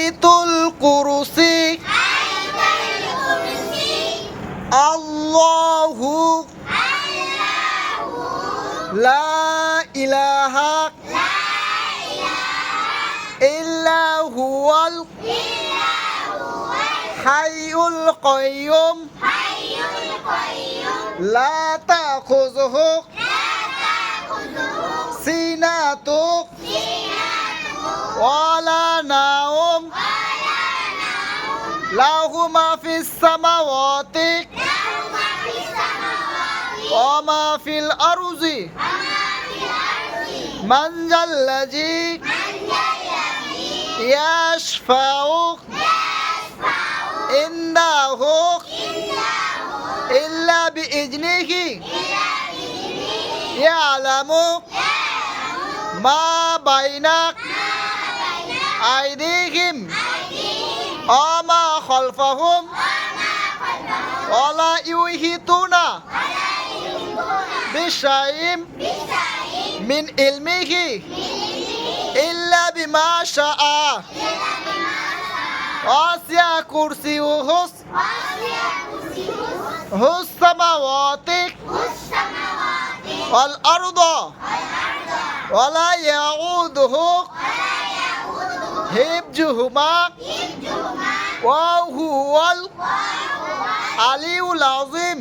আয়াতুল কুরসি আল্লাহু লা ইলাহা ইল্লা হুয়াল হাইয়ুল কাইয়ুম লা তাখুযুহু সিনাতুন ওয়ালা নাওম লাহু মা ফিস সামাওয়াতি ওয়া মা ফিল আরজি মান জাল্লাযী ইয়াশফাউ ইনদাহু ইল্লা বিইজনিহি ইয়ালামু মা বাইনা আইদিহিম ওয়া মা খালফাহুম ওয়া লা ইউহিতুনা বিশাইইন মিন ইলমিহি ইল্লা বিমা শাআ ওয়াসি'a কুরসিয়ুহুস সামাওয়াতি ওয়াল আরদা ওয়া লা ইয়াউদুহু হিফজুহুমা ওয়া হুয়াল আলিয়্যুল আযীম